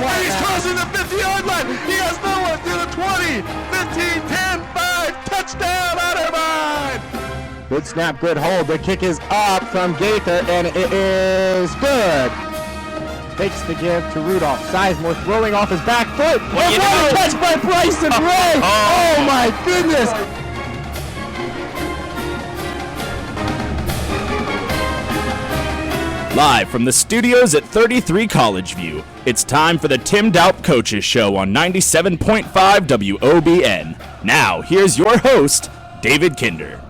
And he's crossing the 50-yard line. He has no one to the 20, 15, 10, 5. Touchdown, Otterbein. Good snap, good hold. The kick is up from Gaither, and it is good. Takes the give to Rudolph. Sizemore throwing off his back foot. What a catch by Bryson Ray! Oh my goodness! Live from the studios at 33 College View, it's time for the Tim Doup Coaches Show on 97.5 WOBN. Now, here's your host, David Kinder.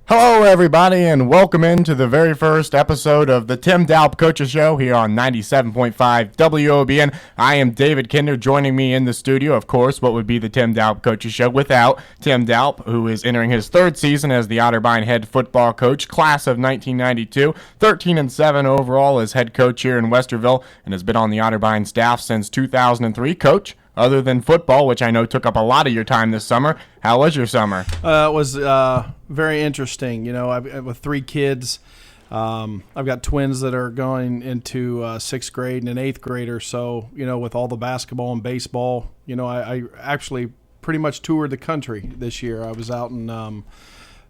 Hello, everybody, and welcome into the very first episode of the Tim Doup Coaches Show here on 97.5 WOBN. I am David Kinder. Joining me in the studio, of course, what would be the Tim Doup Coaches Show without Tim Doup, who is entering his third season as the Otterbein head football coach, class of 1992, 13-7 overall as head coach here in Westerville, and has been on the Otterbein staff since 2003. Coach, other than football, which I know took up a lot of your time this summer, how was your summer? It was very interesting. You know, with three kids, I've got twins that are going into 6th grade and an 8th grader. So, you know, with all the basketball and baseball, you know, I actually pretty much toured the country this year. I was out and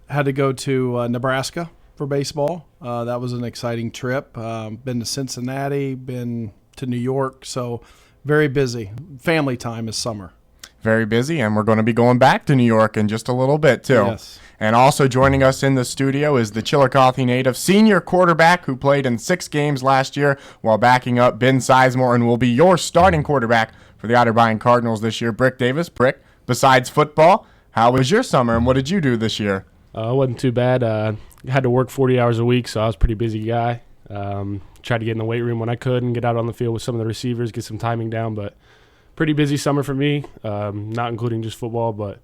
had to go to Nebraska for baseball. That was an exciting trip. Been to Cincinnati, been to New York. So very busy. Family time is summer. Very busy, and we're going to be going back to New York in just a little bit, too. Yes. And also joining us in the studio is the Chillicothe native senior quarterback who played in 6 games last year while backing up Ben Sizemore and will be your starting quarterback for the Otterbein Cardinals this year. Brick Davis. Brick, besides football, how was your summer, and what did you do this year? It wasn't too bad. Had to work 40 hours a week, so I was a pretty busy guy. Tried to get in the weight room when I could and get out on the field with some of the receivers, get some timing down, but pretty busy summer for me, not including just football, but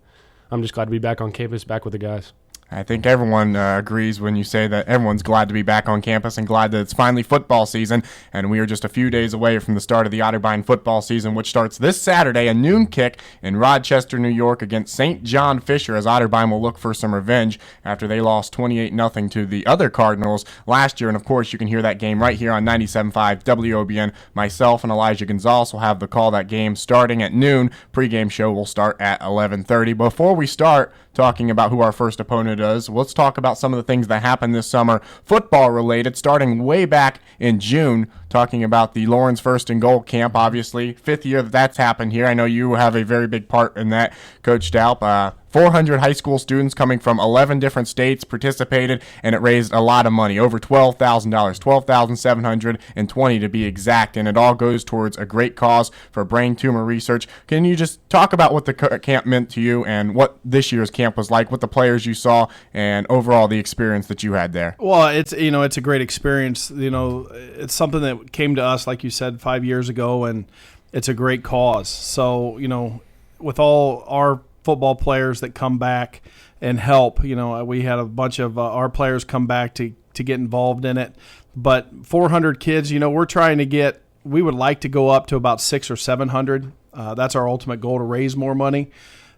I'm just glad to be back on campus, back with the guys. I think everyone agrees when you say that everyone's glad to be back on campus and glad that it's finally football season, and we are just a few days away from the start of the Otterbein football season, which starts this Saturday, a noon kick in Rochester, New York against St. John Fisher, as Otterbein will look for some revenge after they lost 28-0 to the other Cardinals last year. And, of course, you can hear that game right here on 97.5 WOBN. Myself and Elijah Gonzalez will have the call that game starting at noon. Pre-game show will start at 11:30. Before we start talking about who our first opponent is, let's talk about some of the things that happened this summer, football related, starting way back in June, talking about the Lawrence First and Goal camp, obviously. 5th year that's happened here. I know you have a very big part in that, Coach Doup. 400 high school students coming from 11 different states participated, and it raised a lot of money, over $12,000, $12,720 to be exact, and it all goes towards a great cause for brain tumor research. Can you just talk about what the camp meant to you and what this year's camp was like, what the players you saw, and overall the experience that you had there? Well, it's a great experience. You know, it's something that came to us, like you said, 5 years ago, and it's a great cause. So, you know, with all our football players that come back and help. You know, we had a bunch of our players come back to get involved in it. But 400 kids, you know, we would like to go up to about 600 or 700. That's our ultimate goal, to raise more money.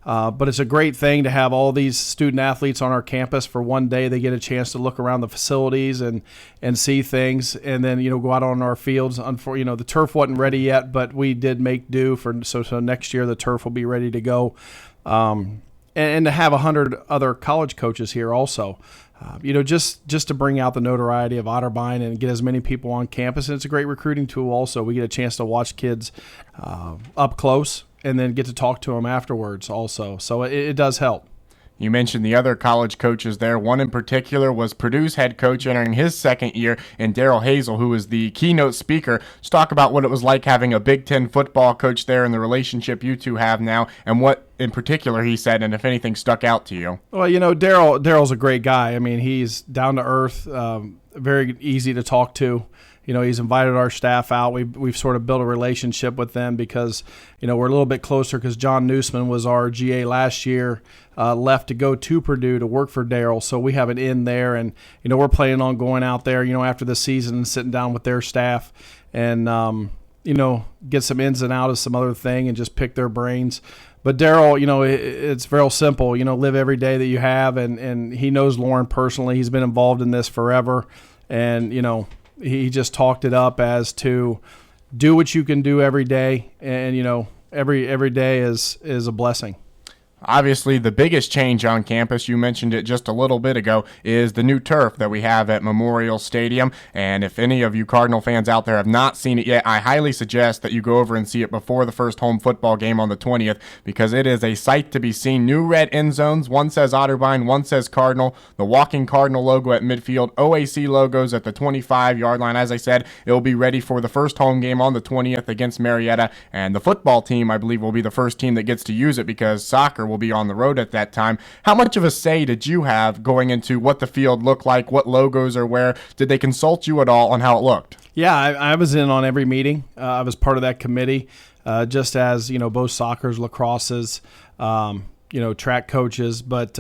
But it's a great thing to have all these student athletes on our campus for one day. They get a chance to look around the facilities and see things, and then, you know, go out on our fields. You know, the turf wasn't ready yet, but we did make do so next year the turf will be ready to go. And to have 100 other college coaches here also, you know, just to bring out the notoriety of Otterbein and get as many people on campus. And it's a great recruiting tool also. We get a chance to watch kids up close and then get to talk to them afterwards also. So it does help. You mentioned the other college coaches there. One in particular was Purdue's head coach entering his 2nd year, and Daryl Hazel, who was the keynote speaker. Let's talk about what it was like having a Big Ten football coach there and the relationship you two have now, and what in particular he said, and if anything stuck out to you. Well, you know, Daryl's a great guy. I mean, he's down to earth, very easy to talk to. You know, he's invited our staff out. We've sort of built a relationship with them because, you know, we're a little bit closer because John Newsman was our GA last year, left to go to Purdue to work for Daryl. So we have an in there, and, you know, we're planning on going out there, you know, after the season and sitting down with their staff and, you know, get some ins and outs of some other thing and just pick their brains. But Daryl, it's real simple. Live every day that you have, and he knows Lauren personally. He's been involved in this forever, and he just talked it up as to do what you can do every day, and every day is a blessing. Obviously, the biggest change on campus, you mentioned it just a little bit ago, is the new turf that we have at Memorial Stadium. And if any of you Cardinal fans out there have not seen it yet, I highly suggest that you go over and see it before the first home football game on the 20th, because it is a sight to be seen. New red end zones. One says Otterbein, one says Cardinal. The walking Cardinal logo at midfield. OAC logos at the 25-yard line. As I said, it will be ready for the first home game on the 20th against Marietta. And the football team, I believe, will be the first team that gets to use it, because soccer will be on the road at that time. How much of a say did you have going into what the field looked like, what logos are where? Did they consult you at all on how it looked? Yeah, I was in on every meeting. I was part of that committee, just as both soccer's, lacrosse's, track coaches. But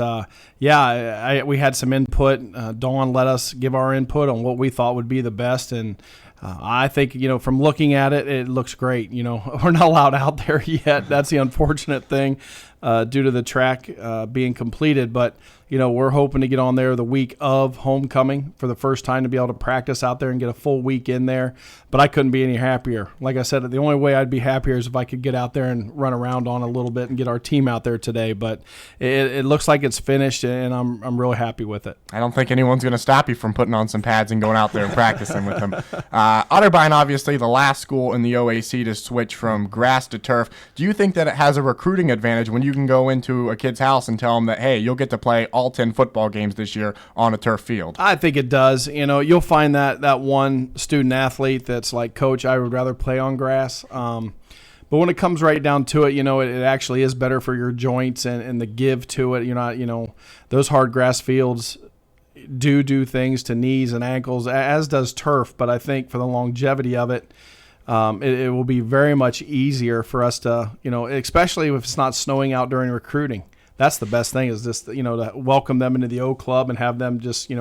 we had some input. Dawn let us give our input on what we thought would be the best, and I think, from looking at it, it looks great. We're not allowed out there yet. That's the unfortunate thing due to the track being completed. But, we're hoping to get on there the week of homecoming for the first time, to be able to practice out there and get a full week in there. But I couldn't be any happier. Like I said, the only way I'd be happier is if I could get out there and run around on a little bit and get our team out there today. But it looks like it's finished, and I'm really happy with it. I don't think anyone's going to stop you from putting on some pads and going out there and practicing with them. Otterbein, obviously the last school in the OAC to switch from grass to turf. Do you think that it has a recruiting advantage when you can go into a kid's house and tell them that, hey, you'll get to play all 10 football games this year on a turf field? I think it does. You'll find that one student athlete that's like, Coach, I would rather play on grass. But when it comes right down to it, it actually is better for your joints and the give to it. You're not, those hard grass fields do things to knees and ankles, as does turf. But I think for the longevity of it, it will be very much easier for us to, especially if it's not snowing out during recruiting. That's the best thing, is just, to welcome them into the O Club and have them just,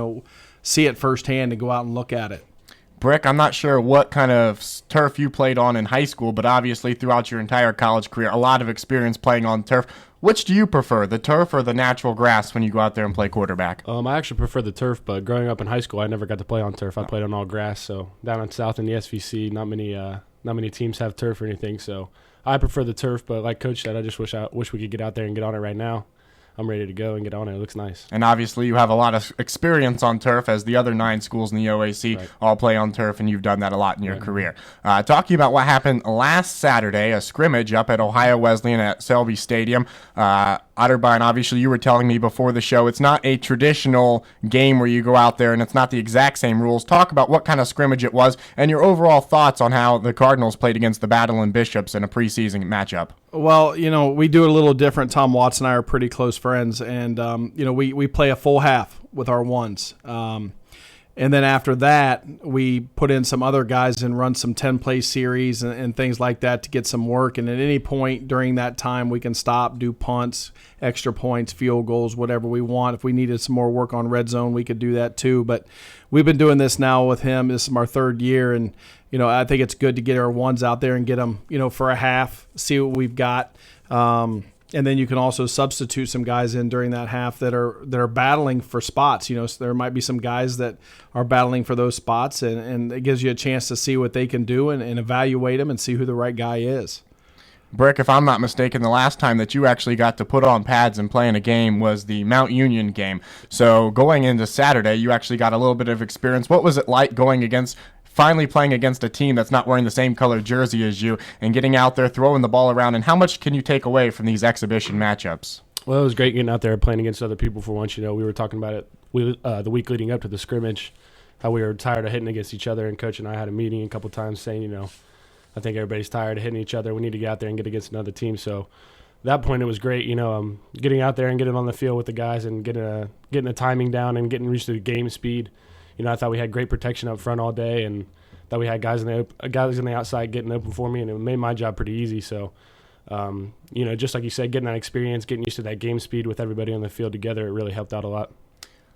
see it firsthand and go out and look at it. Brick, I'm not sure what kind of turf you played on in high school, but obviously throughout your entire college career, a lot of experience playing on turf. Which do you prefer, the turf or the natural grass when you go out there and play quarterback? I actually prefer the turf, but growing up in high school, I never got to play on turf. I played on all grass. So down in South in the SVC, not many teams have turf or anything. So I prefer the turf, but like Coach said, I just wish we could get out there and get on it right now. I'm ready to go and get on it. It looks nice. And obviously you have a lot of experience on turf, as the other 9 schools in the OAC all play on turf, and you've done that a lot in your career. Talking about what happened last Saturday, a scrimmage up at Ohio Wesleyan at Selby Stadium. Otterbein, obviously you were telling me before the show, it's not a traditional game where you go out there and it's not the exact same rules. Talk about what kind of scrimmage it was and your overall thoughts on how the Cardinals played against the Battling Bishops in a preseason matchup. Well, we do it a little different. Tom Watts and I are pretty close friends, and we play a full half with our ones. And then after that, we put in some other guys and run some 10-play series and things like that to get some work. And at any point during that time, we can stop, do punts, extra points, field goals, whatever we want. If we needed some more work on red zone, we could do that too. But we've been doing this now with him. This is our 3rd year, and I think it's good to get our ones out there and get them, for a half, see what we've got. And then you can also substitute some guys in during that half that are battling for spots. So there might be some guys that are battling for those spots, and it gives you a chance to see what they can do and evaluate them and see who the right guy is. Brick, if I'm not mistaken, the last time that you actually got to put on pads and play in a game was the Mount Union game. So going into Saturday, you actually got a little bit of experience. What was it like finally playing against a team that's not wearing the same color jersey as you and getting out there, throwing the ball around, and how much can you take away from these exhibition matchups? Well, it was great getting out there playing against other people for once. We were talking about it the week leading up to the scrimmage, how we were tired of hitting against each other, and Coach and I had a meeting a couple times saying, I think everybody's tired of hitting each other. We need to get out there and get against another team. So at that point, it was great, getting out there and getting on the field with the guys and getting the timing down and getting used to the game speed. I thought we had great protection up front all day, and that we had guys on the outside getting open for me, and it made my job pretty easy. So, just like you said, getting that experience, getting used to that game speed with everybody on the field together, it really helped out a lot.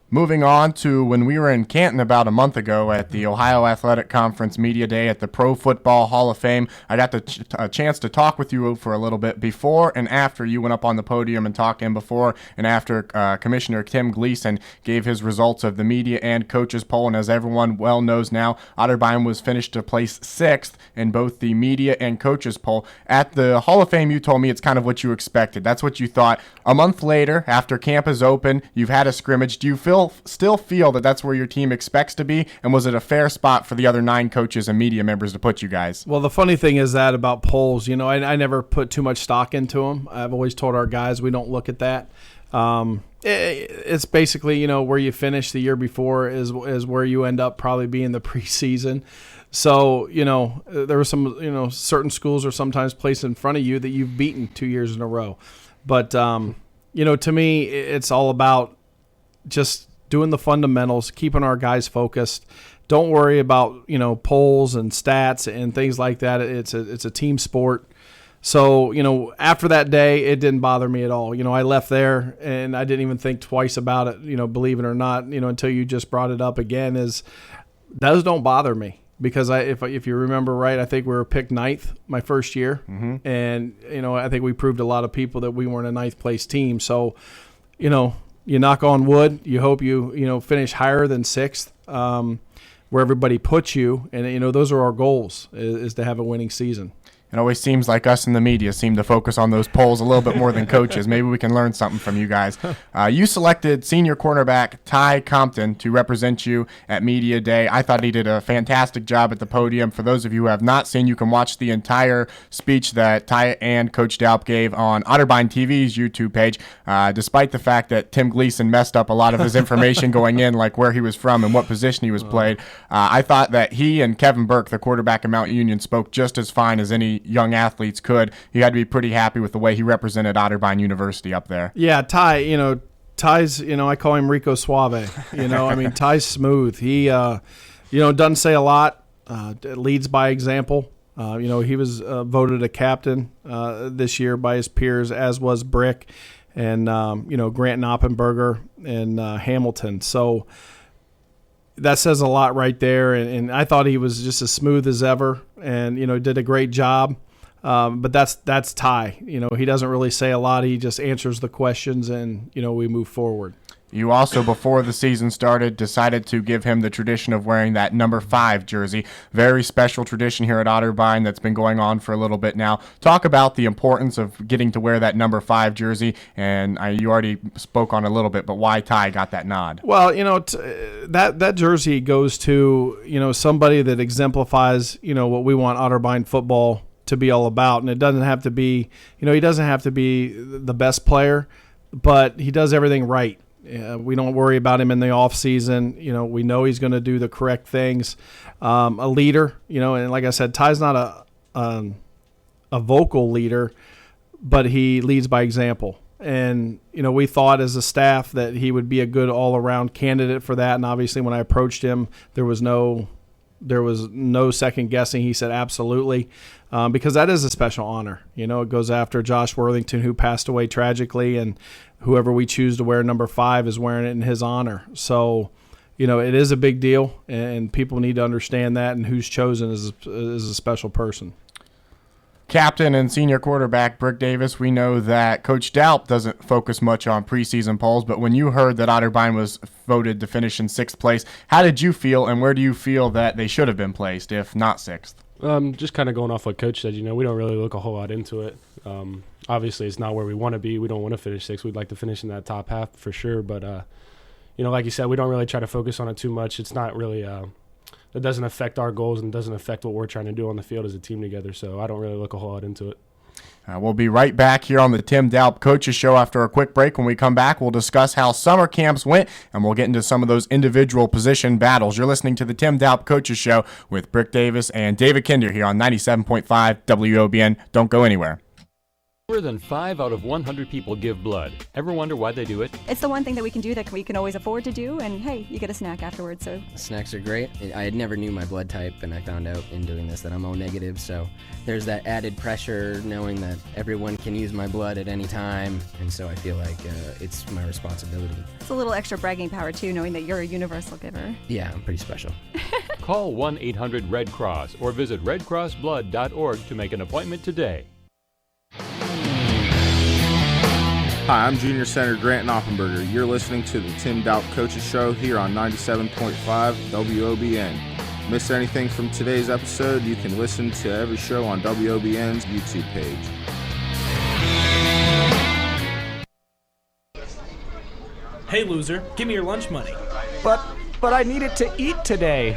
Moving on to when we were in Canton about a month ago at the Ohio Athletic Conference Media Day at the Pro Football Hall of Fame, I got a chance to talk with you for a little bit before and after you went up on the podium and talked in before and after Commissioner Tim Gleason gave his results of the media and coaches poll. And as everyone well knows now, Otterbein was finished to place 6th in both the media and coaches poll. At the Hall of Fame, you told me it's kind of what you expected. That's what you thought. A month later, after camp is open, you've had a scrimmage. Do you still feel that that's where your team expects to be? And was it a fair spot for the other 9 coaches and media members to put you guys? Well, the funny thing is that about polls, I never put too much stock into them. I've always told our guys we don't look at that. It's basically, where you finish the year before is where you end up probably being the preseason. So, there were some, certain schools are sometimes placed in front of you that you've beaten 2 years in a row. But, to me, it's all about just doing the fundamentals, keeping our guys focused. Don't worry about, polls and stats and things like that. It's a team sport. So, after that day, it didn't bother me at all. I left there and I didn't even think twice about it, believe it or not, until you just brought it up again, those don't bother me. Because if you remember right, I think we were picked 9th my first year. Mm-hmm. And, I think we proved a lot of people that we weren't a 9th place team. So, you knock on wood, you hope you finish higher than 6th, where everybody puts you. And, those are our goals, is to have a winning season. It always seems like us in the media seem to focus on those polls a little bit more than coaches. Maybe we can learn something from you guys. You selected senior cornerback Ty Compton to represent you at Media Day. I thought he did a fantastic job at the podium. For those of you who have not seen, you can watch the entire speech that Ty and Coach Doup gave on Otterbein TV's YouTube page, despite the fact that Tim Gleason messed up a lot of his information going in, like where he was from and what position he was played. I thought that he and Kevin Burke, the quarterback of Mount Union, spoke just as fine as any young athletes could. You had to be pretty happy with the way he represented Otterbein University up there. Yeah, Ty's, I call him Rico Suave. Ty's smooth. He, doesn't say a lot, leads by example. He was voted a captain this year by his peers, as was Brick and, Grant Knoppenberger and Hamilton. So that says a lot right there. And I thought he was just as smooth as ever and, did a great job. But that's Ty. He doesn't really say a lot. He just answers the questions and, we move forward. You also, before the season started, decided to give him the tradition of wearing that number 5 jersey. Very special tradition here at Otterbein that's been going on for a little bit now. Talk about the importance of getting to wear that number 5 jersey, and you already spoke on it a little bit, but why Ty got that nod? Well, that jersey goes to, somebody that exemplifies, what we want Otterbein football to be all about. And it doesn't have to be, he doesn't have to be the best player, but he does everything right. We don't worry about him in the off season. We know he's going to do the correct things. A leader, and like I said, Ty's not a vocal leader, but he leads by example. And, we thought as a staff that he would be a good all-around candidate for that. And obviously when I approached him, there was no second guessing. He said absolutely, because that is a special honor. It goes after Josh Worthington, who passed away tragically, and whoever we choose to wear number 5 is wearing it in his honor. So, it is a big deal, and people need to understand that, and who's chosen is a special person. Captain and senior quarterback Brick Davis, we know that Coach Doup doesn't focus much on preseason polls, but when you heard that Otterbein was voted to finish in 6th place, how did you feel, and where do you feel that they should have been placed, if not 6th? Just kind of going off what Coach said, we don't really look a whole lot into it. Obviously, it's not where we want to be. We don't want to finish 6th. We'd like to finish in that top half for sure, but, like you said, we don't really try to focus on it too much. It's not really it doesn't affect our goals and doesn't affect what we're trying to do on the field as a team together, so I don't really look a whole lot into it. We'll be right back here on the Tim Doup Coaches Show after a quick break. When we come back, we'll discuss how summer camps went, and we'll get into some of those individual position battles. You're listening to the Tim Doup Coaches Show with Brick Davis and David Kinder here on 97.5 WOBN. Don't go anywhere. More than 5 out of 100 people give blood. Ever wonder why they do it? It's the one thing that we can do that we can always afford to do, and hey, you get a snack afterwards. So snacks are great. I had never knew my blood type, and I found out in doing this that I'm O negative. So there's that added pressure knowing that everyone can use my blood at any time, and so I feel like it's my responsibility. It's a little extra bragging power too, knowing that you're a universal giver. Yeah, I'm pretty special. Call 1-800-RED-CROSS or visit redcrossblood.org to make an appointment today. Hi, I'm Junior Center Grant Knoppenberger. You're listening to the Tim Doup Coaches Show here on 97.5 WOBN. Miss anything from today's episode, you can listen to every show on WOBN's YouTube page. Hey, loser, give me your lunch money. But I need it to eat today.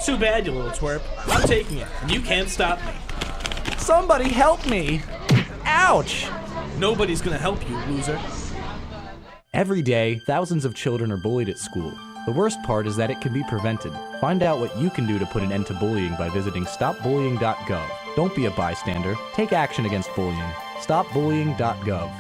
Too bad, you little twerp. I'm taking it, and you can't stop me. Somebody help me. Ouch! Nobody's gonna help you, loser. Every day, thousands of children are bullied at school. The worst part is that it can be prevented. Find out what you can do to put an end to bullying by visiting stopbullying.gov. Don't be a bystander. Take action against bullying. Stopbullying.gov.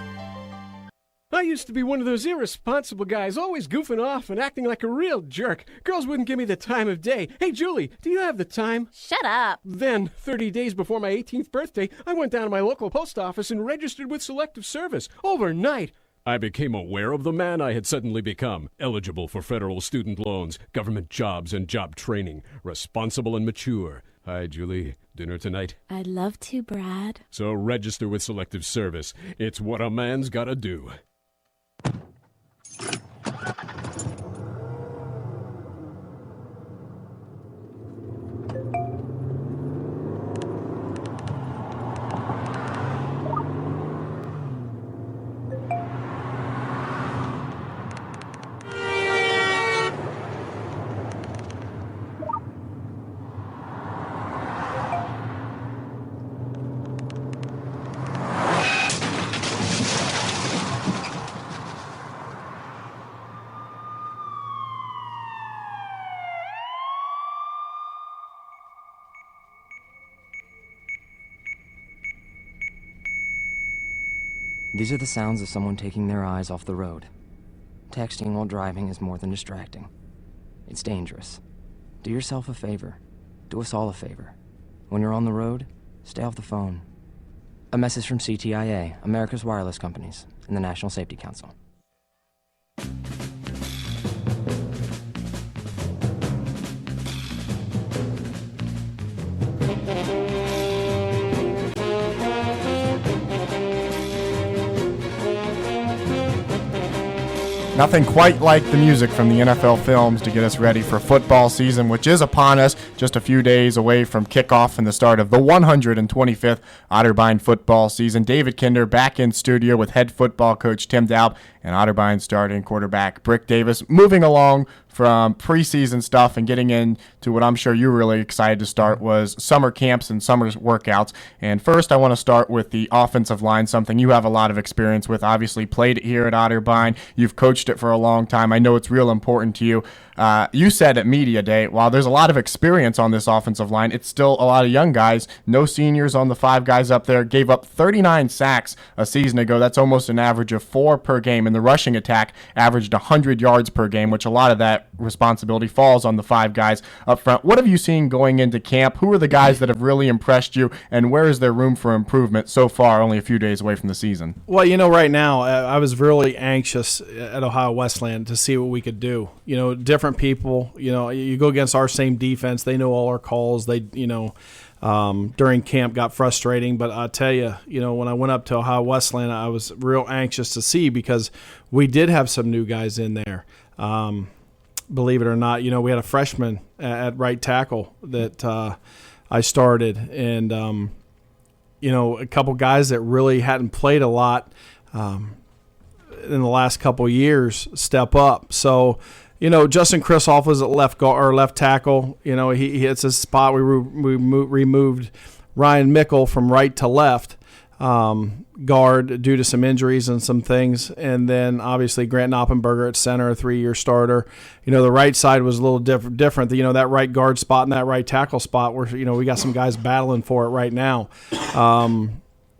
I used to be one of those irresponsible guys, always goofing off and acting like a real jerk. Girls wouldn't give me the time of day. Hey, Julie, do you have the time? Shut up. Then, 30 days before my 18th birthday, I went down to my local post office and registered with Selective Service. Overnight. I became aware of the man I had suddenly become. Eligible for federal student loans, government jobs, and job training. Responsible and mature. Hi, Julie. Dinner tonight? I'd love to, Brad. So register with Selective Service. It's what a man's gotta do. These are the sounds of someone taking their eyes off the road. Texting while driving is more than distracting. It's dangerous. Do yourself a favor. Do us all a favor. When you're on the road, stay off the phone. A message from CTIA, America's Wireless Companies, and the National Safety Council. Nothing quite like the music from the NFL films to get us ready for football season, which is upon us, just a few days away from kickoff and the start of the 125th Otterbein football season. David Kinder back in studio with head football coach Tim Doup and Otterbein starting quarterback Brick Davis, moving along from preseason stuff and getting into what I'm sure you're really excited to start was summer camps and summer workouts. And first, I want to start with the offensive line, something you have a lot of experience with. Obviously, played it here at Otterbein. You've coached it for a long time. I know it's real important to you. You said at Media Day, while there's a lot of experience on this offensive line, it's still a lot of young guys. No seniors on the 5 guys up there. Gave up 39 sacks a season ago. That's almost an average of 4 per game. And the rushing attack averaged 100 yards per game, which a lot of that responsibility falls on the 5 guys up front. What have you seen going into camp? Who are the guys that have really impressed you, and where is there room for improvement so far, only a few days away from the season? Well, right now, I was really anxious at Ohio Wesleyan to see what we could do. Different people, you go against our same defense. They know all our calls. They, during camp got frustrating. But I tell you, when I went up to Ohio Wesleyan, I was real anxious to see because we did have some new guys in there. Believe it or not, we had a freshman at right tackle that I started, and a couple guys that really hadn't played a lot in the last couple years step up. So, Justin Kristoff was at left guard or left tackle. He hits his spot. We removed Ryan Mickle from right to left guard due to some injuries and some things. And then obviously Grant Knoppenberger at center, a 3-year starter. The right side was a little different. That right guard spot and that right tackle spot where, we got some guys battling for it right now.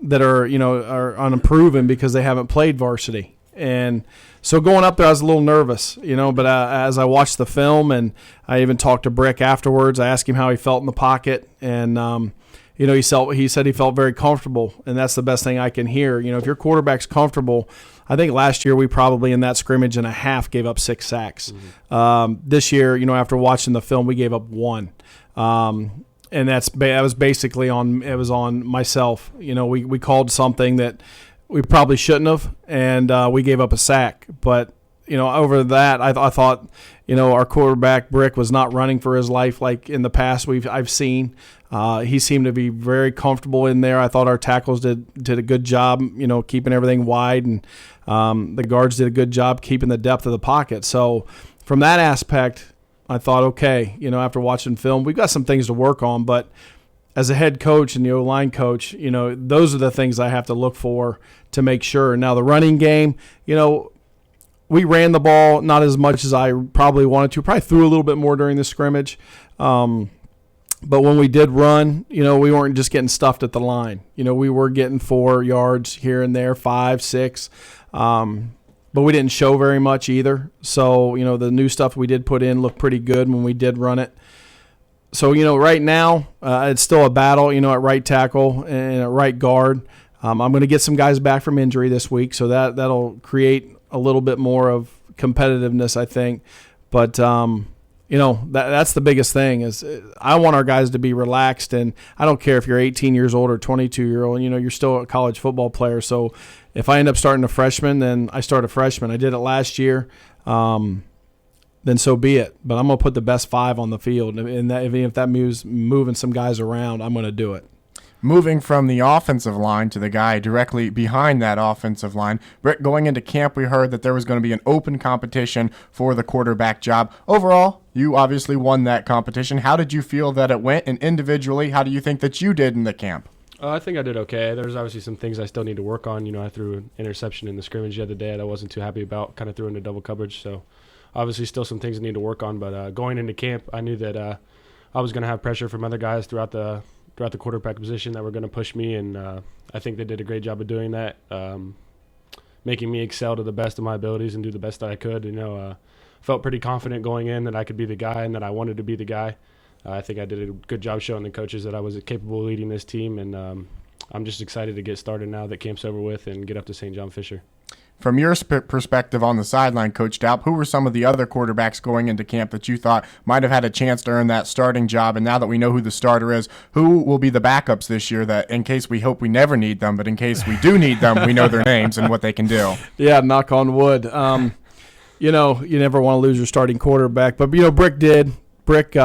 that are unproven because they haven't played varsity. And so going up there, I was a little nervous, but as I watched the film, and I even talked to Brick afterwards, I asked him how he felt in the pocket, and he said he felt very comfortable, and that's the best thing I can hear. If your quarterback's comfortable, I think last year we probably in that scrimmage and a half gave up 6 sacks. This year, after watching the film, we gave up 1. And that was basically on myself. We called something that we probably shouldn't have, and we gave up a sack. But over that, I thought our quarterback Brick was not running for his life like in the past I've seen. He seemed to be very comfortable in there. I thought our tackles did a good job, keeping everything wide, and the guards did a good job keeping the depth of the pocket. So from that aspect, I thought, okay, after watching film, we've got some things to work on, but as a head coach and the O-line coach, those are the things I have to look for to make sure. Now, the running game, we ran the ball not as much as I probably wanted to. Probably threw a little bit more during the scrimmage. But when we did run, we weren't just getting stuffed at the line. We were getting 4 yards here and there, 5, 6. But we didn't show very much either. So, the new stuff we did put in looked pretty good when we did run it. So, right now, it's still a battle, at right tackle and at right guard. I'm going to get some guys back from injury this week, so that'll create a little bit more of competitiveness, I think. But, that's the biggest thing is I want our guys to be relaxed, and I don't care if you're 18 years old or 22-year-old, you're still a college football player. So if I end up starting a freshman, then I start a freshman. I did it last year. Then so be it. But I'm going to put the best 5 on the field. And if that means moving some guys around, I'm going to do it. Moving from the offensive line to the guy directly behind that offensive line, Britt, going into camp, we heard that there was going to be an open competition for the quarterback job. Overall, you obviously won that competition. How did you feel that it went? And individually, how do you think that you did in the camp? I think I did okay. There's obviously some things I still need to work on. I threw an interception in the scrimmage the other day that I wasn't too happy about, kind of threw into double coverage. So obviously still some things I need to work on. But going into camp, I knew that I was going to have pressure from other guys throughout the quarterback position that were going to push me, and I think they did a great job of doing that, making me excel to the best of my abilities and do the best that I could. Felt pretty confident going in that I could be the guy and that I wanted to be the guy. I think I did a good job showing the coaches that I was capable of leading this team, and I'm just excited to get started now that camp's over with and get up to St. John Fisher. From your perspective on the sideline, Coach Doup, who were some of the other quarterbacks going into camp that you thought might have had a chance to earn that starting job? And now that we know who the starter is, who will be the backups this year that in case we hope we never need them, but in case we do need them, we know their names and what they can do? Yeah, knock on wood. You never want to lose your starting quarterback. But, Brick did. Brick,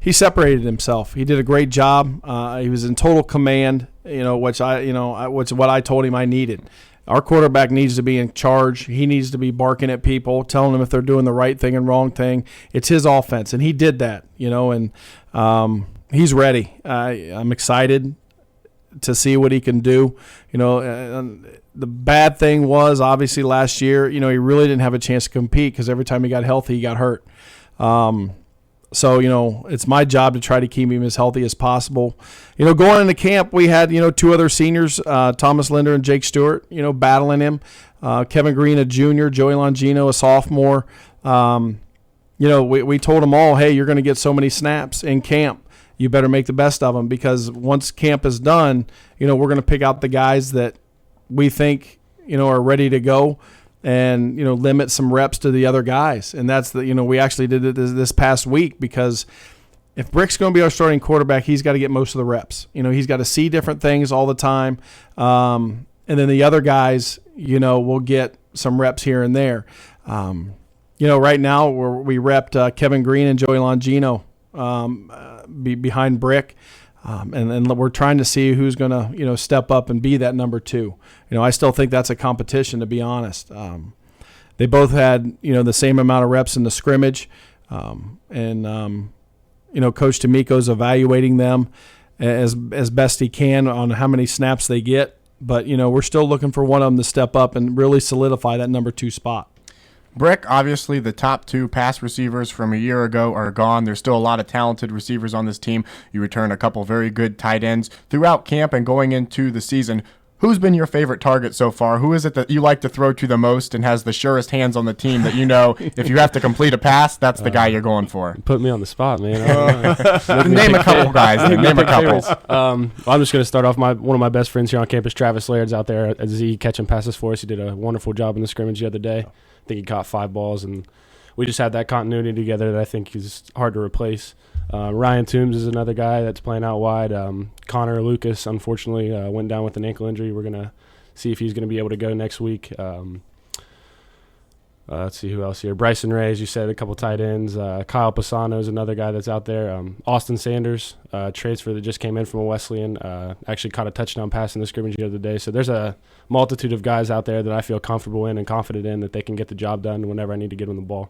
he separated himself. He did a great job. He was in total command, which what I told him I needed. Our quarterback needs to be in charge. He needs to be barking at people, telling them if they're doing the right thing and wrong thing. It's his offense, and he did that, and he's ready. I'm excited to see what he can do. The bad thing was, obviously, last year, he really didn't have a chance to compete because every time he got healthy, he got hurt. So, it's my job to try to keep him as healthy as possible. Going into camp, we had, 2 other seniors, Thomas Linder and Jake Stewart, battling him. Kevin Green, a junior, Joey Longino, a sophomore. We told them all, hey, you're going to get so many snaps in camp. You better make the best of them because once camp is done, we're going to pick out the guys that we think, are ready to go. And, limit some reps to the other guys. And that's we actually did it this past week because if Brick's going to be our starting quarterback, he's got to get most of the reps. He's got to see different things all the time. And then the other guys, will get some reps here and there. Right now we repped Kevin Green and Joey Longino behind Brick. And we're trying to see who's going to, step up and be that number 2. I still think that's a competition, to be honest. They both had, the same amount of reps in the scrimmage. Coach D'Amico's evaluating them as best he can on how many snaps they get. But, we're still looking for one of them to step up and really solidify that number 2 spot. Brick, obviously the top 2 pass receivers from a year ago are gone. There's still a lot of talented receivers on this team. You return a couple very good tight ends throughout camp and going into the season. Who's been your favorite target so far? Who is it that you like to throw to the most and has the surest hands on the team that you know if you have to complete a pass, that's the guy you're going for? Put me on the spot, man. Name a couple guys. Name a couple. I'm just going to start off. One of my best friends here on campus, Travis Laird's out there at Z catching passes for us. He did a wonderful job in the scrimmage the other day. I think he caught 5 balls, and we just had that continuity together that I think is hard to replace. Ryan Toombs is another guy that's playing out wide. Connor Lucas, unfortunately, went down with an ankle injury. We're going to see if he's going to be able to go next week. Let's see who else here. Bryson Ray, as you said, a couple tight ends. Kyle Pisano is another guy that's out there. Austin Sanders, transfer that just came in from a Wesleyan, actually caught a touchdown pass in the scrimmage the other day. So there's a multitude of guys out there that I feel comfortable in and confident in that they can get the job done whenever I need to get them the ball.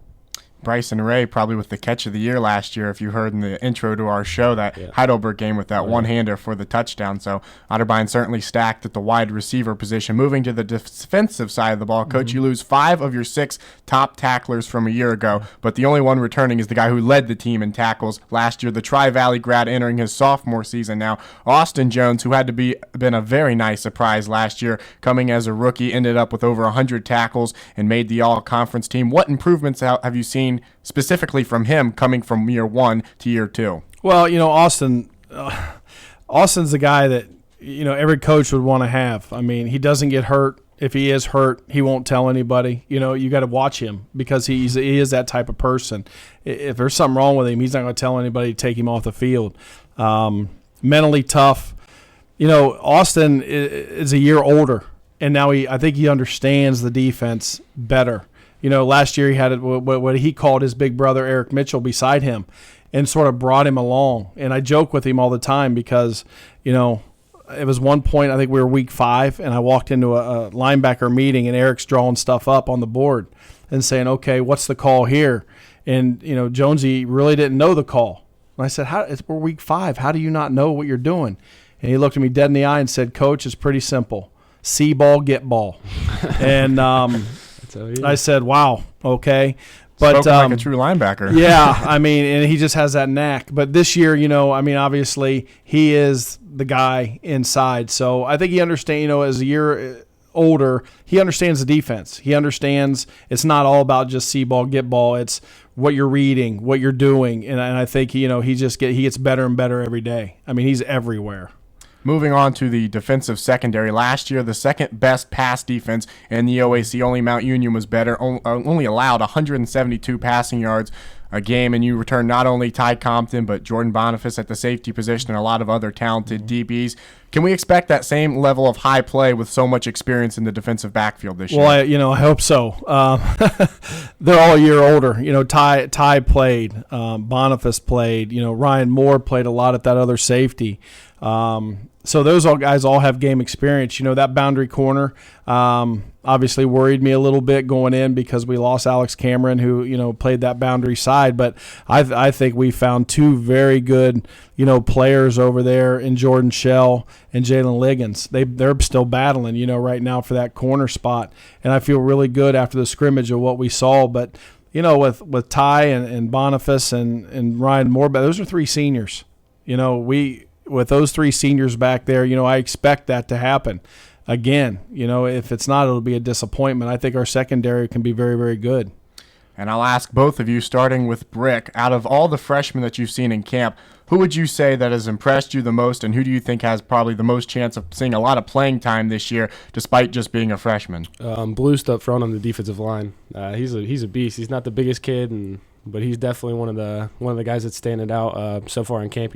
Bryson Ray probably with the catch of the year last year, if you heard in the intro to our show, that Heidelberg game with that one-hander for the touchdown. So Otterbein certainly stacked at the wide receiver position. Moving to the defensive side of the ball, Coach, you lose 5 of your 6 top tacklers from a year ago, but the only one returning is the guy who led the team in tackles last year, the Tri-Valley grad entering his sophomore season now. Austin Jones, who had to been a very nice surprise last year, coming as a rookie, ended up with over 100 tackles and made the all-conference team. What improvements have you seen specifically from him coming from year 1 to year 2? Well, Austin's the guy that, every coach would want to have. I mean, he doesn't get hurt. If he is hurt, he won't tell anybody. You got to watch him because he is that type of person. If there's something wrong with him, he's not going to tell anybody to take him off the field. Mentally tough. Austin is a year older, and now I think he understands the defense better. Last year he had what he called his big brother, Eric Mitchell, beside him and sort of brought him along. And I joke with him all the time because, it was one point, I think we were week 5, and I walked into a linebacker meeting, and Eric's drawing stuff up on the board and saying, okay, what's the call here? And, Jonesy really didn't know the call. And I said, we're week 5. How do you not know what you're doing? And he looked at me dead in the eye and said, Coach, it's pretty simple. See ball, get ball. And I said, wow, okay. But spoken like a true linebacker. Yeah, and he just has that knack. But this year, obviously he is the guy inside. So I think he understands, as a year older, he understands the defense. He understands it's not all about just see ball, get ball. It's what you're reading, what you're doing. And I think, he gets better and better every day. He's everywhere. Moving on to the defensive secondary. Last year, the second best pass defense in the OAC. Only Mount Union was better. Only allowed 172 passing yards a game, and you return not only Ty Compton, but Jordan Boniface at the safety position and a lot of other talented DBs. Can we expect that same level of high play with so much experience in the defensive backfield this year? Well, I hope so. They're all a year older. Ty played. Boniface played. Ryan Moore played a lot at that other safety. So those guys all have game experience. That boundary corner obviously worried me a little bit going in because we lost Alex Cameron, who played that boundary side. But I think we found 2 very good players over there in Jordan Shell and Jalen Liggins. They're still battling right now for that corner spot, and I feel really good after the scrimmage of what we saw. But with Ty and Boniface and Ryan Moore, those are 3 seniors. With those 3 seniors back there, I expect that to happen. Again, if it's not, it'll be a disappointment. I think our secondary can be very, very good. And I'll ask both of you, starting with Brick, out of all the freshmen that you've seen in camp, who would you say that has impressed you the most, and who do you think has probably the most chance of seeing a lot of playing time this year, despite just being a freshman? Bluest up front on the defensive line. He's a beast. He's not the biggest kid, but he's definitely one of the guys that's standing out so far in camp.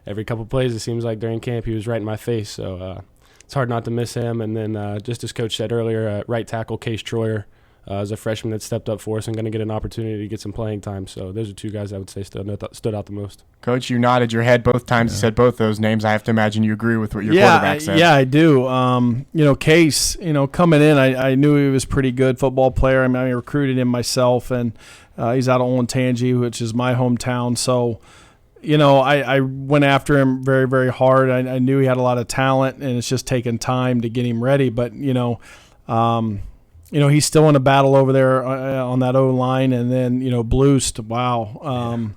Every couple plays, it seems like during camp, he was right in my face. So it's hard not to miss him. And then just as Coach said earlier, right tackle Case Troyer is a freshman that stepped up for us and going to get an opportunity to get some playing time. So those are 2 guys I would say stood out the most. Coach, you nodded your head both times. You said both those names. I have to imagine you agree with what your quarterback said. Yeah, I do. Case, coming in, I knew he was a pretty good football player. I recruited him myself, and he's out of Olentangy, which is my hometown. So, I went after him very, very hard. I knew he had a lot of talent, and it's just taken time to get him ready. But, he's still in a battle over there on that O-line. And then, Bluest, wow.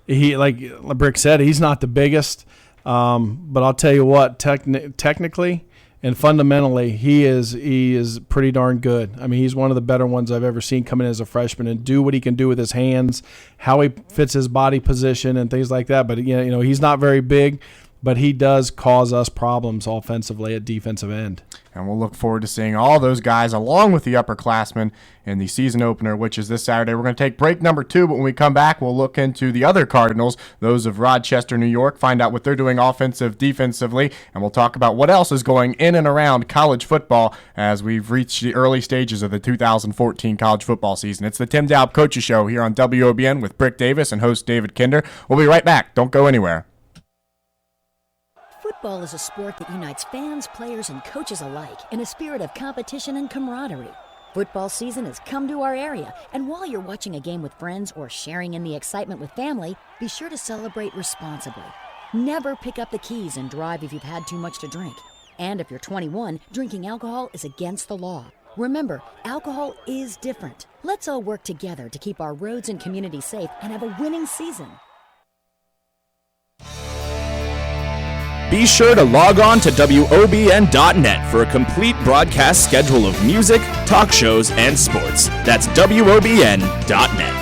He, like Brick said, he's not the biggest. But I'll tell you what, technically, And fundamentally, he is pretty darn good. I mean, he's one of the better ones I've ever seen come in as a freshman and do what he can do with his hands, how he fits his body position and things like that. But, he's not very big, but he does cause us problems offensively at defensive end. And we'll look forward to seeing all those guys along with the upperclassmen in the season opener, which is this Saturday. We're going to take break number 2, but when we come back, we'll look into the other Cardinals, those of Rochester, New York, find out what they're doing defensively, and we'll talk about what else is going in and around college football as we've reached the early stages of the 2014 college football season. It's the Tim Doup Coaches Show here on WOBN with Brick Davis and host David Kinder. We'll be right back. Don't go anywhere. Football is a sport that unites fans, players, and coaches alike in a spirit of competition and camaraderie. Football season has come to our area, and while you're watching a game with friends or sharing in the excitement with family, be sure to celebrate responsibly. Never pick up the keys and drive if you've had too much to drink. And if you're 21, drinking alcohol is against the law. Remember, alcohol is different. Let's all work together to keep our roads and community safe and have a winning season. Be sure to log on to WOBN.net for a complete broadcast schedule of music, talk shows, and sports. That's WOBN.net.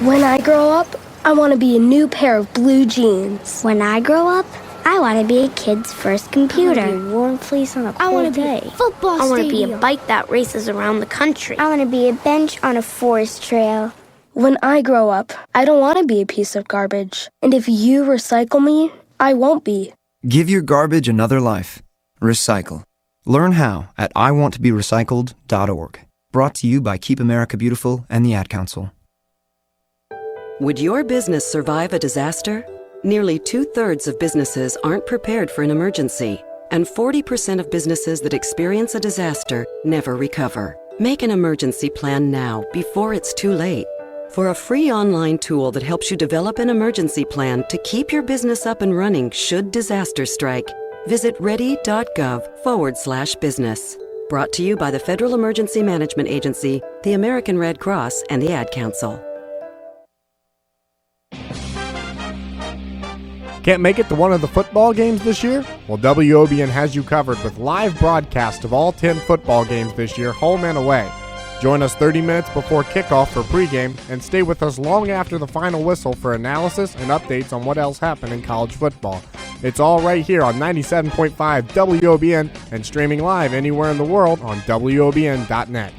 When I grow up, I want to be a new pair of blue jeans. When I grow up, I want to be a kid's first computer. I want to be a warm fleece on a I want cold to day. be a football I want to stadium. be a bike that races around the country. I want to be a bench on a forest trail. When I grow up, I don't want to be a piece of garbage. And if you recycle me, I won't be. Give your garbage another life. Recycle. Learn how at iwanttoberecycled.org. Brought to you by Keep America Beautiful and the Ad Council. Would your business survive a disaster? Nearly 2/3 of businesses aren't prepared for an emergency, and 40% of businesses that experience a disaster never recover. Make an emergency plan now before it's too late. For a free online tool that helps you develop an emergency plan to keep your business up and running should disaster strike, visit ready.gov/business. Brought to you by the Federal Emergency Management Agency, the American Red Cross, and the Ad Council. Can't make it to one of the football games this year? Well, WOBN has you covered with live broadcast of all 10 football games this year, home and away. Join us 30 minutes before kickoff for pregame and stay with us long after the final whistle for analysis and updates on what else happened in college football. It's all right here on 97.5 WOBN and streaming live anywhere in the world on WOBN.net.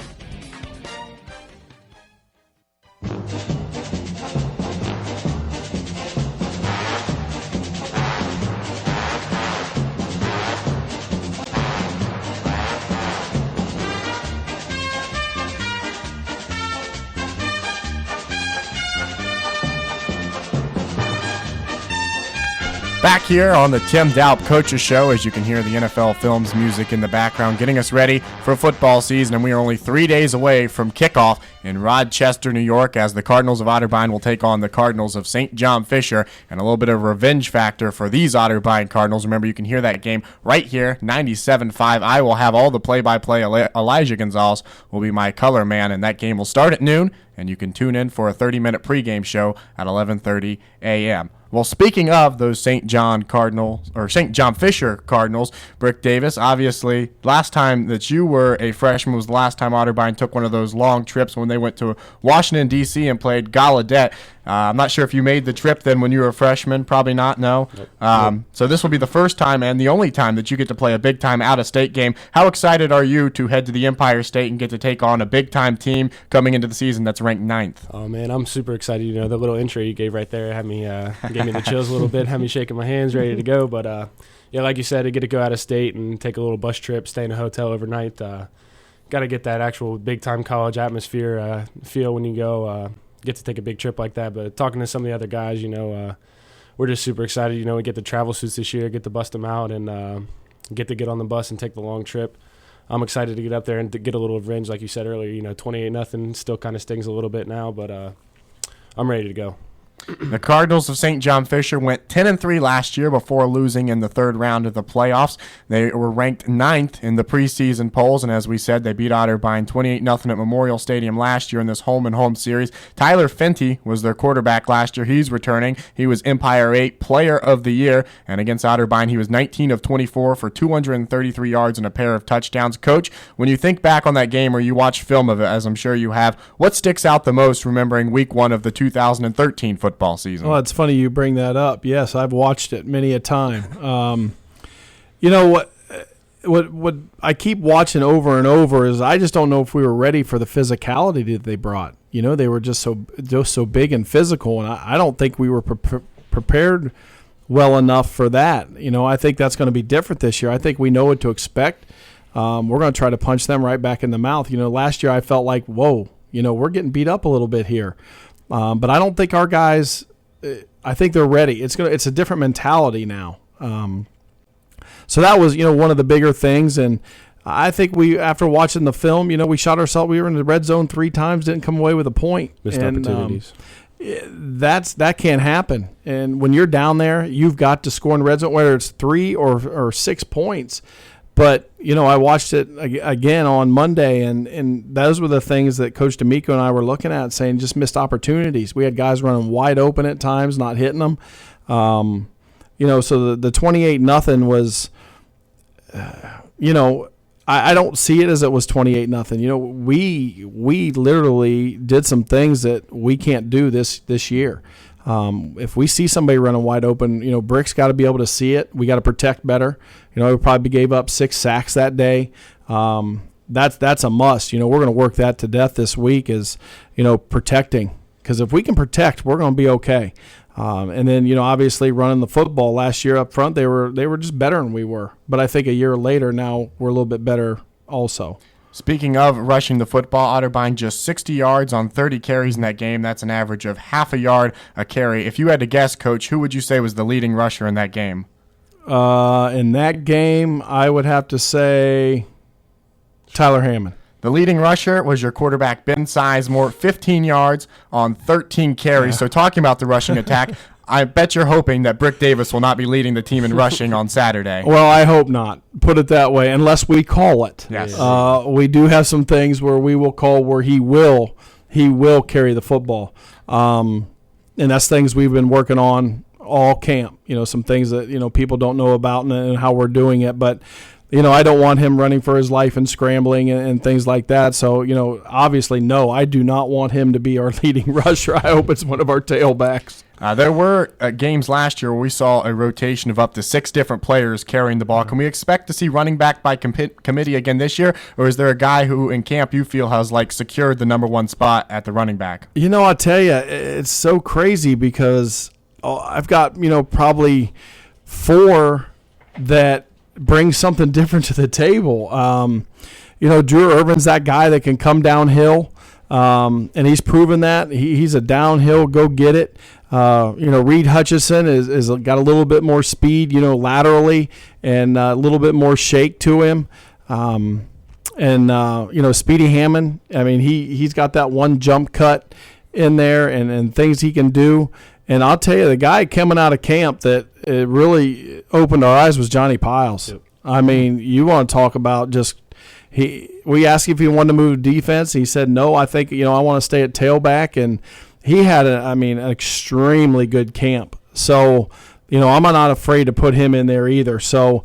Back here on the Tim Doup Coaches Show, as you can hear the NFL Films music in the background, getting us ready for football season, and we are only 3 days away from kickoff in Rochester, New York, as the Cardinals of Otterbein will take on the Cardinals of St. John Fisher, and a little bit of revenge factor for these Otterbein Cardinals. Remember, you can hear that game right here, 97.5. I will have all the play-by-play. Elijah Gonzalez will be my color man, and that game will start at noon, and you can tune in for a 30-minute pregame show at 11:30 a.m. Well, speaking of those St. John Fisher Cardinals, Brick Davis, obviously, last time that you were a freshman was the last time Otterbein took one of those long trips when they went to Washington, D.C. and played Gallaudet. I'm not sure if you made the trip then when you were a freshman. Probably not, no. Nope. So this will be the first time and the only time that you get to play a big-time out-of-state game. How excited are you to head to the Empire State and get to take on a big-time team coming into the season that's ranked 9th? Oh, man, I'm super excited. You know, the little intro you gave right there had me gave me the chills a little bit, had me shaking my hands, ready to go. But, yeah, like you said, I get to go out of state and take a little bus trip, stay in a hotel overnight. Got to get that actual big-time college atmosphere feel when you go get to take a big trip like that. But talking to some of the other guys, you know, we're just super excited. You know, we get the travel suits this year, get to bust them out, and get to get on the bus and take the long trip. I'm excited to get up there and to get a little revenge, like you said earlier. You know, 28-0 still kind of stings a little bit now, but I'm ready to go. The Cardinals of St. John Fisher went 10-3 last year before losing in the third round of the playoffs. They were ranked 9th in the preseason polls, and as we said, they beat Otterbein 28-0 at Memorial Stadium last year in this home-and-home series. Tyler Fenty was their quarterback last year. He's returning. He was Empire 8 Player of the Year, and against Otterbein, he was 19 of 24 for 233 yards and a pair of touchdowns. Coach, when you think back on that game or you watch film of it, as I'm sure you have, what sticks out the most remembering week 1 of the 2013 football season? Well, it's funny you bring that up. Yes, I've watched it many a time. You know what I keep watching over and over is I just don't know if we were ready for the physicality that they brought. You know, they were just so big and physical, and I don't think we were prepared well enough for that. You know, I think that's going to be different this year. I think we know what to expect. We're going to try to punch them right back in the mouth. You know, last year I felt like, whoa, you know, we're getting beat up a little bit here. But I don't think our guys, I think they're ready. It's a different mentality now. So that was, you know, one of the bigger things. And I think after watching the film, you know, we shot ourselves. We were in the red zone 3 times, didn't come away with a point. Missed opportunities. That can't happen. And when you're down there, you've got to score in the red zone, whether it's 3 or 6 points. But, you know, I watched it again on Monday, and those were the things that Coach D'Amico and I were looking at, saying just missed opportunities. We had guys running wide open at times, not hitting them. You know, so the 28-0 was, you know, I don't see it as it was 28-0. You know, we literally did some things that we can't do this year. If we see somebody running wide open, you know, Brick's got to be able to see it. We got to protect better. You know, we probably gave up 6 sacks that day. That's a must. You know, we're going to work that to death this week is, you know, protecting. Because if we can protect, we're going to be okay. And then, you know, obviously running the football last year up front, they were just better than we were. But I think a year later now we're a little bit better also. Speaking of rushing the football, Otterbein just 60 yards on 30 carries in that game. That's an average of half a yard a carry. If you had to guess, Coach, who would you say was the leading rusher in that game? In that game, I would have to say Tyler Hammond. The leading rusher was your quarterback, Ben Sizemore, 15 yards on 13 carries. Yeah. So talking about the rushing attack, I bet you're hoping that Brick Davis will not be leading the team in rushing on Saturday. Well, I hope not. Put it that way, unless we call it. Yes. We do have some things where we will call where he will carry the football. And that's things we've been working on all camp. You know, some things that, you know, people don't know about and how we're doing it. But, you know, I don't want him running for his life and scrambling and things like that. So, you know, obviously, no, I do not want him to be our leading rusher. I hope it's one of our tailbacks. There were games last year where we saw a rotation of up to 6 different players carrying the ball. Can we expect to see running back by committee again this year, or is there a guy who in camp you feel has like secured the number 1 spot at the running back? You know, I'll tell you, it's so crazy because I've got, you know, probably 4 that bring something different to the table. You know, Drew Irvin's that guy that can come downhill, and he's proven that. He's a downhill, go get it. You know, Reed Hutchison is got a little bit more speed, you know, laterally, and a little bit more shake to him. And you know, Speedy Hammond, I mean, he's got that one jump cut in there and things he can do. And I'll tell you, the guy coming out of camp that it really opened our eyes was Johnny Piles. Yep. I mean, you want to talk about just we asked if he wanted to move defense. He said, no, I think, you know, I want to stay at tailback. And he had, an extremely good camp. So, you know, I'm not afraid to put him in there either. So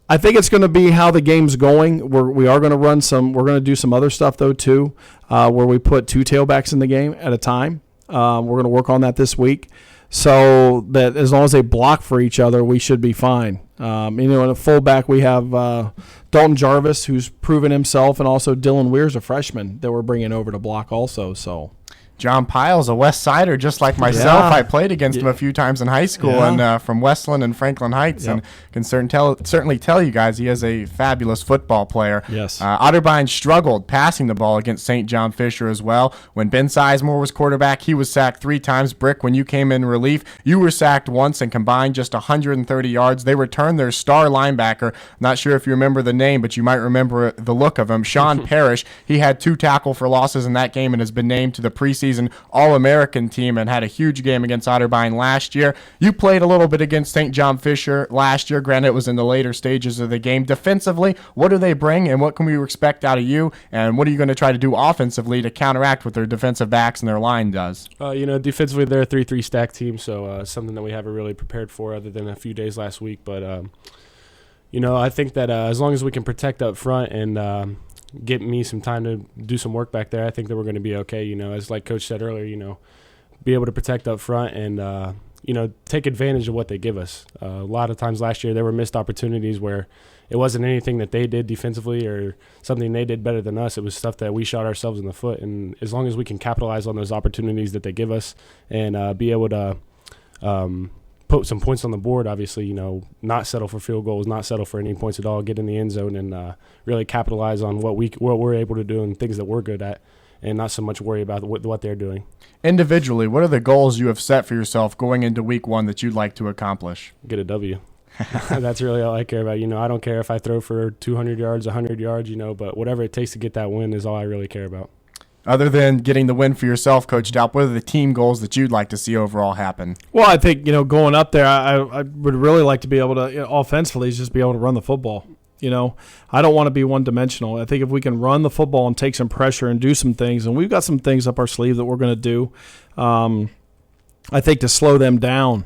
I think it's going to be how the game's going. We are going to run we're going to do some other stuff, though, too, where we put 2 tailbacks in the game at a time. We're going to work on that this week, so that as long as they block for each other, we should be fine. You know, in a fullback, we have Dalton Jarvis, who's proven himself, and also Dylan Weir's a freshman that we're bringing over to block also. So John Piles, a West Sider, just like myself. Yeah. I played against him a few times in high school, and from Westland and Franklin Heights, and can certainly tell you guys he is a fabulous football player. Yes. Otterbein struggled passing the ball against St. John Fisher as well. When Ben Sizemore was quarterback, he was sacked 3 times. Brick, when you came in relief, you were sacked once and combined just 130 yards. They returned their star linebacker. Not sure if you remember the name, but you might remember the look of him. Sean Parrish, he had 2 tackle for losses in that game and has been named to the preseason preseason All-American team and had a huge game against Otterbein last year. You played a little bit against St. John Fisher last year. Granted, it was in the later stages of the game. Defensively, what do they bring, and what can we expect out of you, and what are you going to try to do offensively to counteract what their defensive backs and their line does? Defensively, they're a 3-3 stack team, so something that we haven't really prepared for other than a few days last week. But, I think that as long as we can protect up front and get me some time to do some work back there, I think that we're going to be okay. As like Coach said earlier, be able to protect up front and, take advantage of what they give us. A lot of times last year there were missed opportunities where it wasn't anything that they did defensively or something they did better than us. It was stuff that we shot ourselves in the foot. And as long as we can capitalize on those opportunities that they give us and be able to put some points on the board, obviously, not settle for field goals, not settle for any points at all, get in the end zone and really capitalize on what we're able to do and things that we're good at, and not so much worry about what they're doing. Individually, what are the goals you have set for yourself going into week 1 that you'd like to accomplish? Get a W. That's really all I care about. I don't care if I throw for 200 yards, 100 yards, but whatever it takes to get that win is all I really care about. Other than getting the win for yourself, Coach Doup, what are the team goals that you'd like to see overall happen? Well, I think, going up there, I would really like to be able to, offensively, just be able to run the football. I don't want to be one-dimensional. I think if we can run the football and take some pressure and do some things, and we've got some things up our sleeve that we're going to do, I think to slow them down.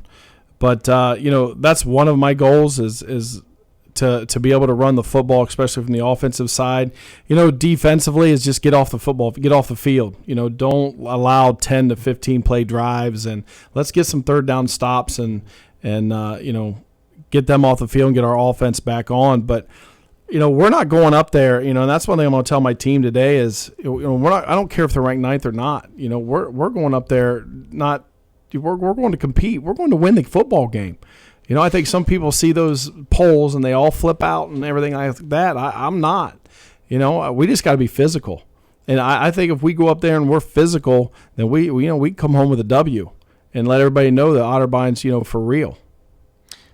But, that's one of my goals is to be able to run the football, especially from the offensive side. Defensively is just get off the field. Don't allow 10 to 15 play drives, and let's get some third down stops and get them off the field and get our offense back on. But, we're not going up there, and that's one thing I'm going to tell my team today is, I don't care if they're ranked 9th or not. We're going up there we're going to compete. We're going to win the football game. I think some people see those polls and they all flip out and everything like that. I'm not. We just got to be physical. And I think if we go up there and we're physical, then we come home with a W and let everybody know that Otterbein's, for real.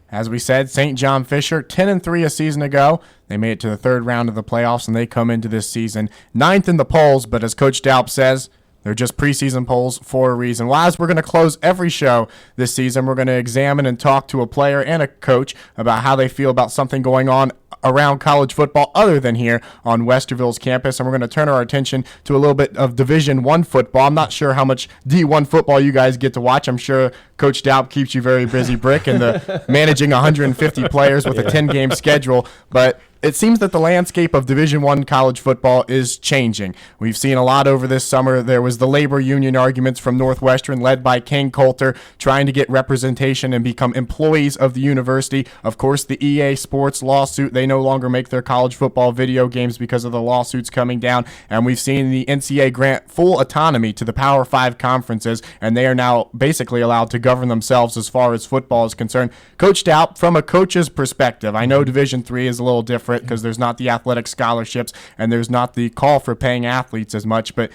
As we said, St. John Fisher, 10-3 a season ago. They made it to the 3rd round of the playoffs, and they come into this season 9th in the polls. But as Coach Doup says, they're just preseason polls for a reason. Well, as we're going to close every show this season, we're going to examine and talk to a player and a coach about how they feel about something going on around college football other than here on Westerville's campus. And we're going to turn our attention to a little bit of Division I football. I'm not sure how much D1 football you guys get to watch. I'm sure Coach Doup keeps you very busy, Brick, and the managing 150 players with a 10-game schedule. But it seems that the landscape of Division I college football is changing. We've seen a lot over this summer. There was the labor union arguments from Northwestern led by King Coulter trying to get representation and become employees of the university. Of course, the EA Sports lawsuit, they no longer make their college football video games because of the lawsuits coming down. And we've seen the NCAA grant full autonomy to the Power 5 conferences, and they are now basically allowed to govern themselves as far as football is concerned. Coach Doup, from a coach's perspective, I know Division III is a little different because there's not the athletic scholarships and there's not the call for paying athletes as much, but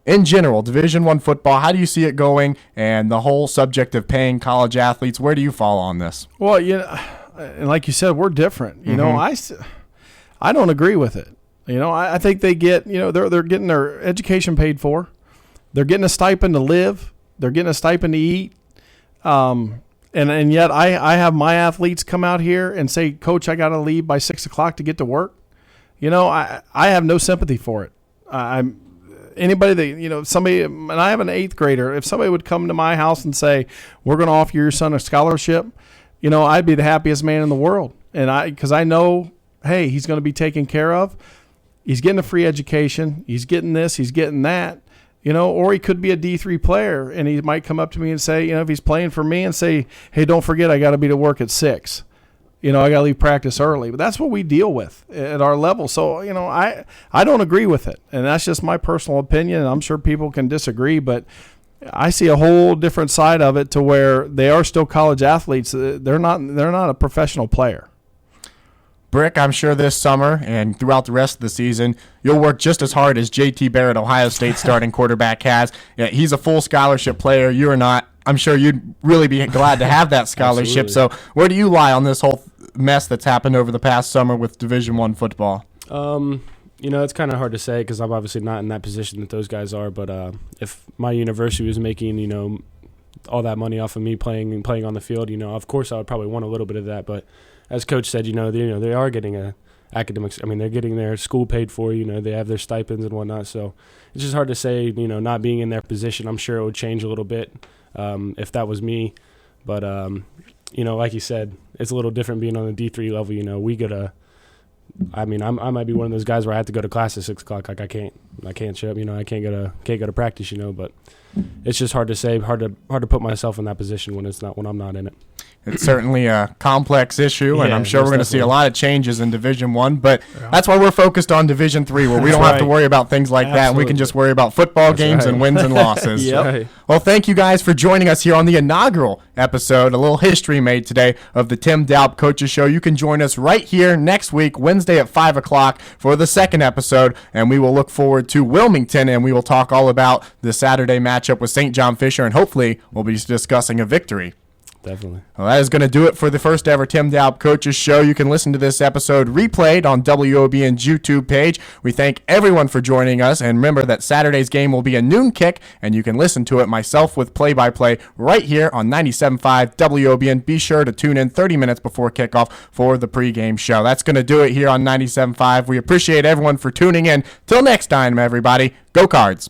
in general, Division I football, how do you see it going, and the whole subject of paying college athletes, where do you fall on this? Well, and like you said, we're different. I don't agree with it. I think they get, they're getting their education paid for. They're getting a stipend to live. They're getting a stipend to eat. And yet I have my athletes come out here and say, Coach, I got to leave by 6 o'clock to get to work. I have no sympathy for it. Anybody that, somebody, and I have an 8th grader, if somebody would come to my house and say, we're going to offer your son a scholarship, I'd be the happiest man in the world. And because I know, hey, he's going to be taken care of. He's getting a free education. He's getting this, he's getting that. Or he could be a D3 player, and he might come up to me and say, if he's playing for me and say, hey, don't forget, I got to be to work at 6. I got to leave practice early. But that's what we deal with at our level. So, I don't agree with it. And that's just my personal opinion, and I'm sure people can disagree. But I see a whole different side of it to where they are still college athletes. They're not a professional player. Brick, I'm sure this summer and throughout the rest of the season, you'll work just as hard as J.T. Barrett, Ohio State starting quarterback, has. Yeah, he's a full scholarship player. You're not. I'm sure you'd really be glad to have that scholarship. So where do you lie on this whole mess that's happened over the past summer with Division I football? It's kind of hard to say because I'm obviously not in that position that those guys are. But if my university was making, all that money off of me playing on the field, of course I would probably want a little bit of that. But as Coach said, they are getting academics. I mean, they're getting their school paid for. They have their stipends and whatnot. So it's just hard to say. Not being in their position, I'm sure it would change a little bit if that was me. But like you said, it's a little different being on the D3 level. We gotta. I mean, I might be one of those guys where I have to go to class at 6 o'clock. Like I can't show up. I can't go to practice. But it's just hard to say. Hard to put myself in that position when I'm not in it. It's certainly a complex issue, and I'm sure we're going to see a lot of changes in Division I, but that's why we're focused on Division III, where we don't have to worry about things like that, and we can just worry about football games and wins and losses. Yep. Well, thank you guys for joining us here on the inaugural episode, a little history made today of the Tim Doup Coaches Show. You can join us right here next week, Wednesday at 5 o'clock for the second episode, and we will look forward to Wilmington, and we will talk all about the Saturday matchup with St. John Fisher, and hopefully we'll be discussing a victory. Definitely. Well, that is going to do it for the first ever Tim Doup Coaches Show. You can listen to this episode replayed on WOBN's YouTube page. We thank everyone for joining us, and remember that Saturday's game will be a noon kick, and you can listen to it myself with play-by-play right here on 97.5 WOBN. Be sure to tune in 30 minutes before kickoff for the pregame show. That's going to do it here on 97.5. We appreciate everyone for tuning in. Till next time, everybody, go Cards.